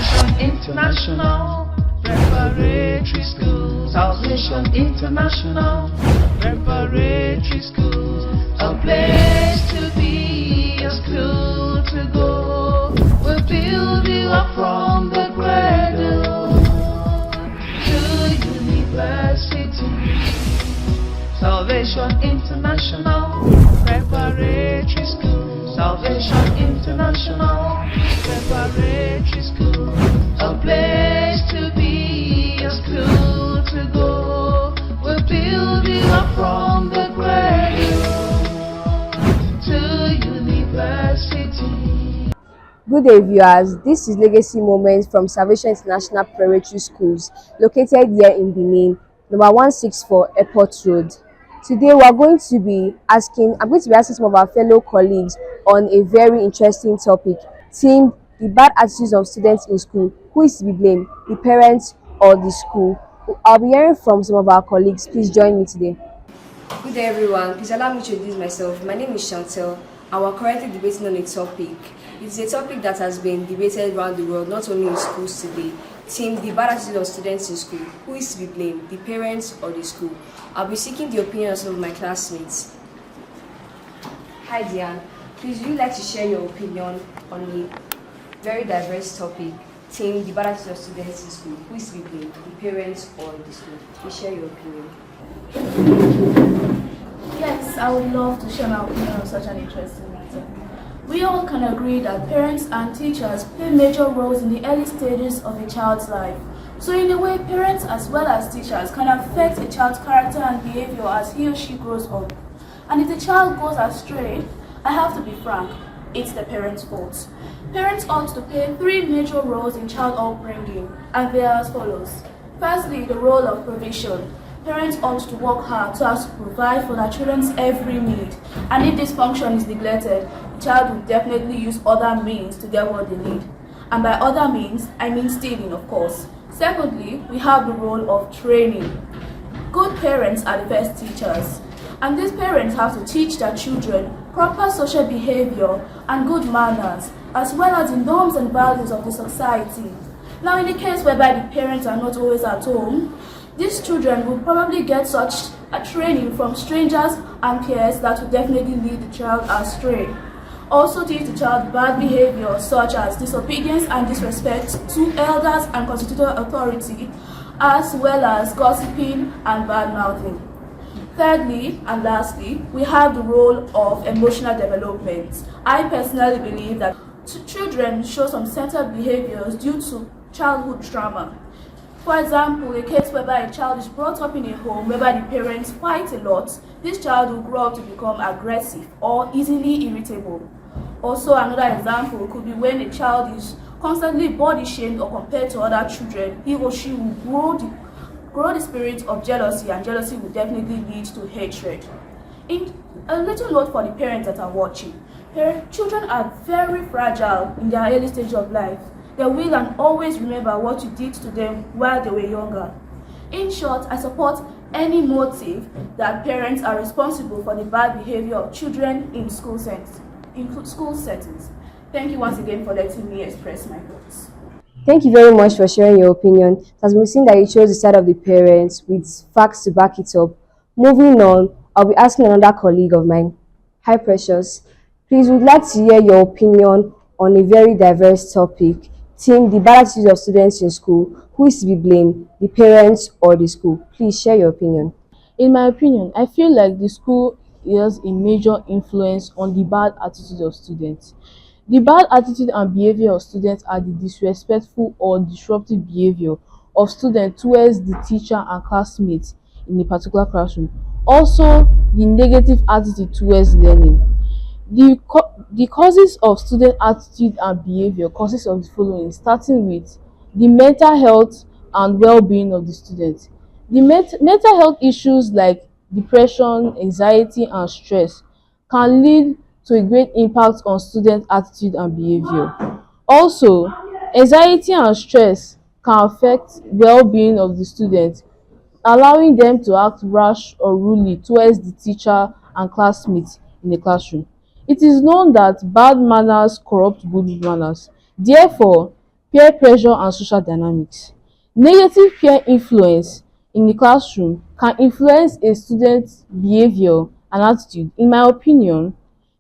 Salvation International Preparatory School. Salvation International Preparatory School. A place to be, a school to go. We'll build you up from the cradle to university. Salvation International Preparatory School. Salvation International Preparatory School. A place to be, a school to go. We'll build you up from the cradle to university. Good day, viewers. This is Legacy Moments from Salvation International Preparatory Schools, located here in Benin, number 164 Airport Road. Today, I'm going to be asking some of our fellow colleagues on a very interesting topic, themed the bad attitudes of students in school. Who is to be blamed, the parents or the school? I'll be hearing from some of our colleagues. Please join me today. Good day, everyone. Please allow me to introduce myself. My name is Chantel, and we're currently debating on a topic. It's a topic that has been debated around the world, not only in schools today. Team the bad attitude of students in school. Who is to be blamed, the parents or the school? I'll be seeking the opinion of some of my classmates. Hi, Diane. Please, would you like to share your opinion on a very diverse topic? Team the bad attitude of students in school. Who is to be blamed, the parents or the school? Please share your opinion. Yes, I would love to share my opinion on such an interesting matter. We all can agree that parents and teachers play major roles in the early stages of a child's life. So in a way, parents as well as teachers can affect a child's character and behavior as he or she grows up. And if the child goes astray, I have to be frank, it's the parents' fault. Parents ought to play three major roles in child upbringing, and they are as follows. Firstly, the role of provision. Parents ought to work hard so as to provide for their children's every need. And if this function is neglected, the child will definitely use other means to get what they need. And by other means, I mean stealing, of course. Secondly, we have the role of training. Good parents are the best teachers. And these parents have to teach their children proper social behavior and good manners, as well as the norms and values of the society. Now, in the case whereby the parents are not always at home, these children will probably get such a training from strangers and peers that will definitely lead the child astray. Also teach the child bad behavior such as disobedience and disrespect to elders and constitutional authority, as well as gossiping and bad-mouthing. Thirdly and lastly, we have the role of emotional development. I personally believe that children show some centered behaviors due to childhood trauma. For example, a case whereby a child is brought up in a home whereby the parents fight a lot, this child will grow up to become aggressive or easily irritable. Also, another example could be when a child is constantly body shamed or compared to other children, he or she will grow the spirit of jealousy, and jealousy will definitely lead to hatred. In a little note for the parents that are watching, children are very fragile in their early stage of life. They will and always remember what you did to them while they were younger. In short, I support any motive that parents are responsible for the bad behavior of children in school settings. Thank you once again for letting me express my thoughts. Thank you very much for sharing your opinion. It has been seen that you chose the side of the parents with facts to back it up. Moving on, I'll be asking another colleague of mine. Hi, Precious. Please, would like to hear your opinion on a very diverse topic. Team the bad attitudes of students in school. Who is to be blamed, the parents or the school? Please share your opinion. In my opinion, I feel like the school has a major influence on the bad attitude of students. The bad attitude and behavior of students are the disrespectful or disruptive behavior of students towards the teacher and classmates in a particular classroom. Also, the negative attitude towards learning. The causes of student attitude and behavior consists of the following, starting with the mental health and well-being of the students. The mental health issues like depression, anxiety, and stress can lead to a great impact on student attitude and behavior. Also, anxiety and stress can affect well-being of the students, allowing them to act rash or rudely towards the teacher and classmates in the classroom. It is known that bad manners corrupt good manners. Therefore, Peer pressure and social dynamics. Negative peer influence in the classroom can influence a student's behavior and attitude. In my opinion,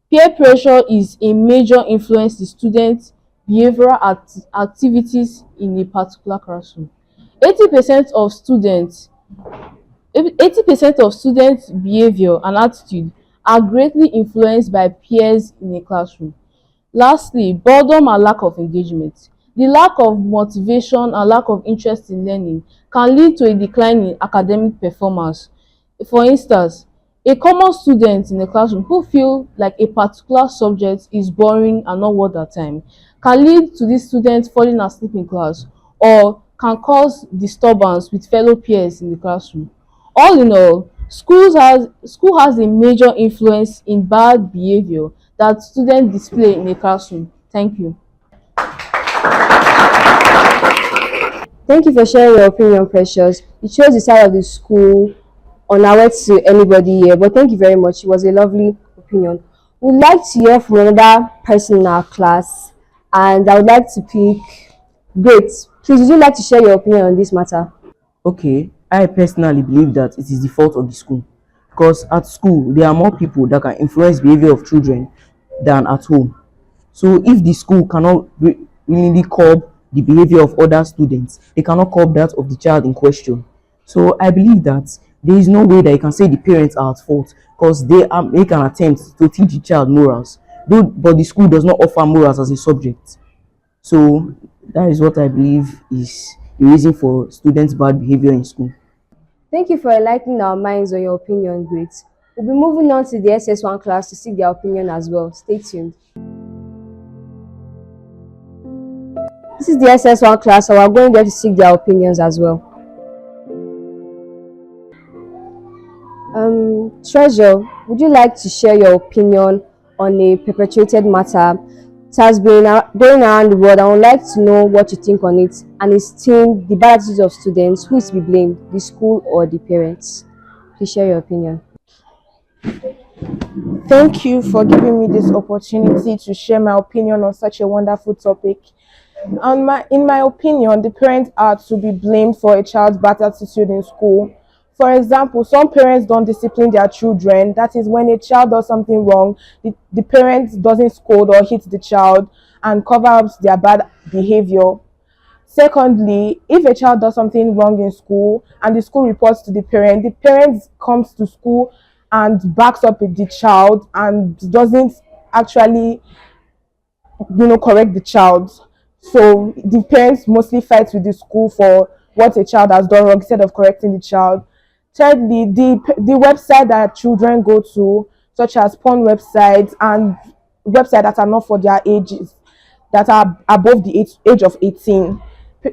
peer pressure is a major influence in students' behavioral activities in a particular classroom. 80% of students 80% of students' behavior and attitude are greatly influenced by peers in a classroom. Lastly, boredom and lack of engagement. The lack of motivation and lack of interest in learning can lead to a decline in academic performance. For instance, a common student in a classroom who feel like a particular subject is boring and not worth their time can lead to this student falling asleep in class or can cause disturbance with fellow peers in the classroom. All in all, school has a major influence in bad behavior that students display in a classroom. Thank you. Thank you for sharing your opinion, Precious. It shows the side of the school unaware to anybody here, but thank you very much. It was a lovely opinion. We'd like to hear from another person in our class, and I would like to pick Great. Please, would you like to share your opinion on this matter? Okay, I personally believe that it is the fault of the school because at school there are more people that can influence behavior of children than at home. So if the school cannot really curb the behavior of other students, they cannot curb that of the child in question. So I believe that there is no way that you can say the parents are at fault because they are make an attempt to teach the child morals. Though, but the school does not offer morals as a subject. So that is what I believe is the reason for students' bad behavior in school. Thank you for enlightening our minds on your opinion, Great. We'll be moving on to the SS1 class to seek their opinion as well. Stay tuned. This is the SS1 class, so we're going there to seek their opinions as well. Treasure, would you like to share your opinion on a perpetuated matter? It has been going around the world. I would like to know what you think on it, and it's still the bad attitude of students. Who is to be blamed, the school or the parents? Please share your opinion. Thank you for giving me this opportunity to share my opinion on such a wonderful topic. In my opinion, the parents are to be blamed for a child's bad attitude in school. For example, some parents don't discipline their children. That is, when a child does something wrong, the parents doesn't scold or hit the child and cover up their bad behavior. Secondly, if a child does something wrong in school and the school reports to the parent comes to school and backs up with the child and doesn't actually, correct the child. So the parents mostly fight with the school for what a child has done wrong instead of correcting the child. Thirdly, the website that children go to, such as porn websites and websites that are not for their ages, that are above the age of 18.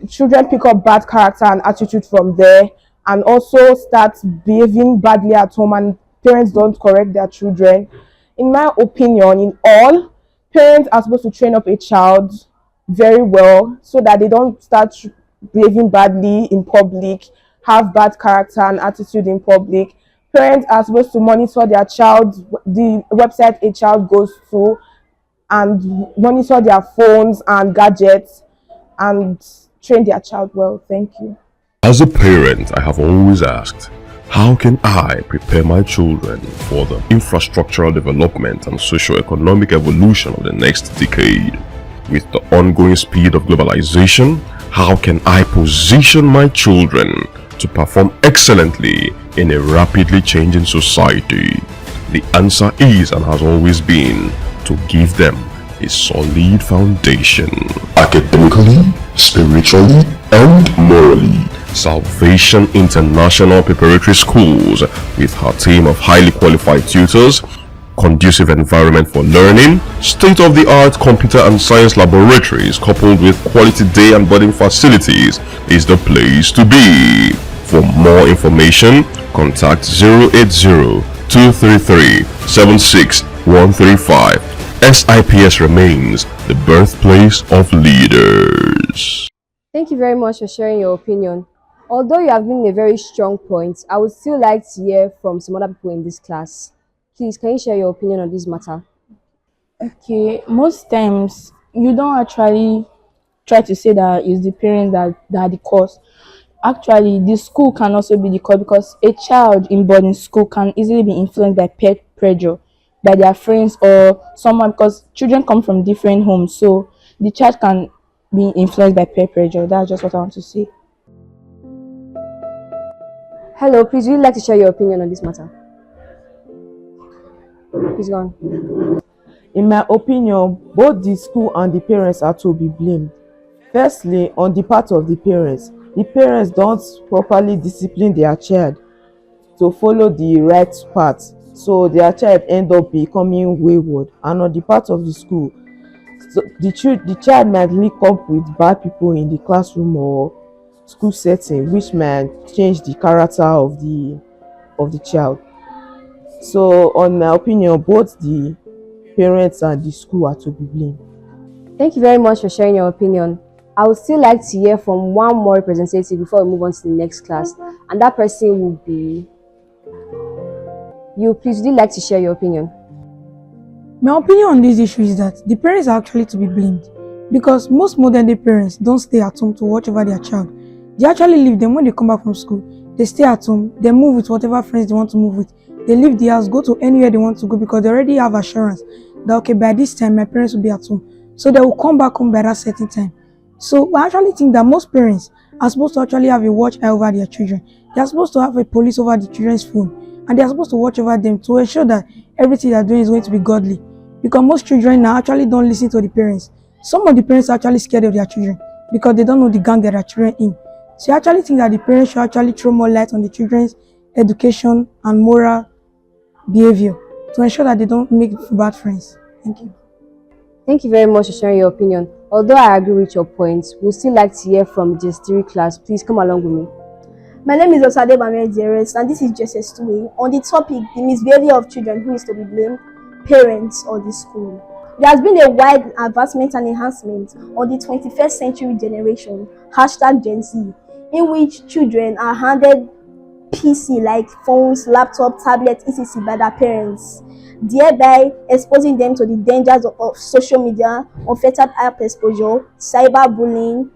Children pick up bad character and attitude from there and also start behaving badly at home, and parents don't correct their children. In my opinion, in all, parents are supposed to train up a child very well so that they don't start behaving badly in public, have bad character and attitude in public. Parents are supposed to monitor their child, the website a child goes to, and monitor their phones and gadgets and train their child well. Thank you. As a parent, I have always asked, how can I prepare my children for the infrastructural development and socio-economic evolution of the next decade? With the ongoing speed of globalization, how can I position my children to perform excellently in a rapidly changing society? The answer is and has always been to give them a solid foundation. Academically, spiritually, and morally. Salvation International Preparatory Schools, with her team of highly qualified tutors, conducive environment for learning, state-of-the-art computer and science laboratories coupled with quality day and boarding facilities, is the place to be. For more information, contact 080-233-76135. SIPS remains the birthplace of leaders. Thank you very much for sharing your opinion. Although you have been a very strong point, I would still like to hear from some other people in this class. Please, can you share your opinion on this matter? Okay, most times you don't actually try to say that it's the parents that are the cause. Actually, the school can also be the cause, because a child in boarding school can easily be influenced by peer pressure, by their friends or someone, because children come from different homes, so the child can be influenced by peer pressure. That's just what I want to say. Hello, please, would you like to share your opinion on this matter? Please go on. In my opinion, both the school and the parents are to be blamed. Firstly, on the part of the parents don't properly discipline their child to follow the right path, so their child end up becoming wayward. And on the part of the school, so the child might link up with bad people in the classroom or school setting, which might change the character of the child. So on my opinion, both the parents and the school are to be blamed. Thank you very much for sharing your opinion. I would still like to hear from one more representative before we move on to the next class, and that person will be you. Please, would you like to share your opinion? My opinion on this issue is that the parents are actually to be blamed, because most modern day parents don't stay at home to watch over their child. They actually leave them when they come back from school. They stay at home, they move with whatever friends they want to move with. They leave the house, go to anywhere they want to go, because they already have assurance that, okay, by this time my parents will be at home. So they will come back home by that certain time. So I actually think that most parents are supposed to actually have a watch eye over their children. They are supposed to have a police over the children's phone, and they are supposed to watch over them to ensure that everything they are doing is going to be godly. Because most children now actually don't listen to the parents. Some of the parents are actually scared of their children because they don't know the gang that their children in. So I actually think that the parents should actually throw more light on the children's education and moral behavior to ensure that they don't make bad friends. Thank you. Thank you very much for sharing your opinion. Although I agree with your points, we'd still like to hear from GS3 class. Please come along with me. My name is Osade Bamir Dieres, and this is JSS2A. On the topic, the misbehavior of children, who is to be blamed, parents or the school? There has been a wide advancement and enhancement on the 21st century generation, #Gen Z, in which children are handed PC like phones, laptop, tablet, etc. by their parents, thereby exposing them to the dangers of social media, unfettered app exposure, cyberbullying,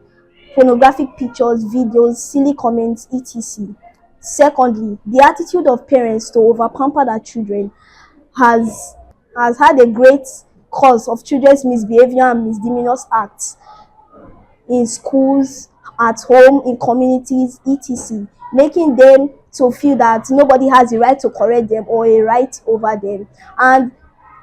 pornographic pictures, videos, silly comments, etc. Secondly, the attitude of parents to overpamper their children has had a great cause of children's misbehavior and misdemeanors acts in schools, at home, in communities, etc., making them to feel that nobody has the right to correct them or a right over them. And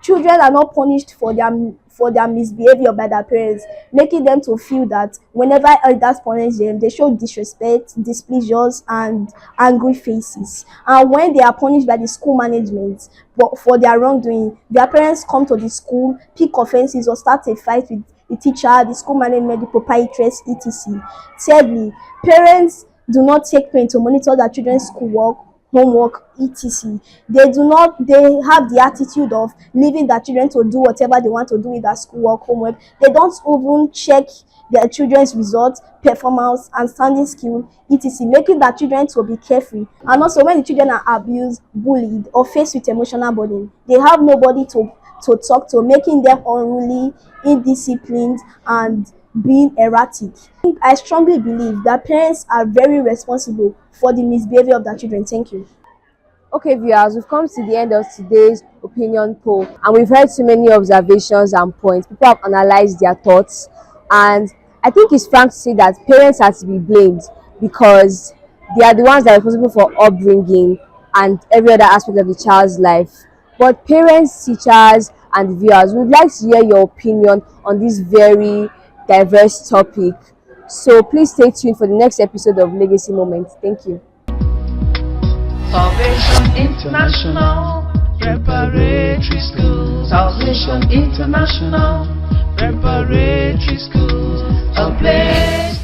children are not punished for their misbehavior by their parents, making them to feel that whenever elders punish them, they show disrespect, displeasures, and angry faces. And when they are punished by the school management for their wrongdoing, their parents come to the school, pick offenses, or start a fight with the teacher, the school management, the proprietress, etc. Thirdly, parents do not take pain to monitor their children's schoolwork, homework, etc. They have the attitude of leaving their children to do whatever they want to do with their schoolwork, homework. They don't even check their children's results, performance, and standing skill, etc., making their children to be carefree. And also, when the children are abused, bullied, or faced with emotional burden, they have nobody to talk to, making them unruly, indisciplined, and being erratic. I strongly believe that parents are very responsible for the misbehavior of their children. Thank you. Okay, viewers, we've come to the end of today's opinion poll, and we've heard so many observations and points. People have analyzed their thoughts, and I think it's frank to say that parents are to be blamed because they are the ones that are responsible for upbringing and every other aspect of the child's life. But parents, teachers, and viewers, we would like to hear your opinion on this very diverse topic. So please stay tuned for the next episode of Legacy Moments. Thank you. Salvation International Preparatory School. Salvation International Preparatory School. A place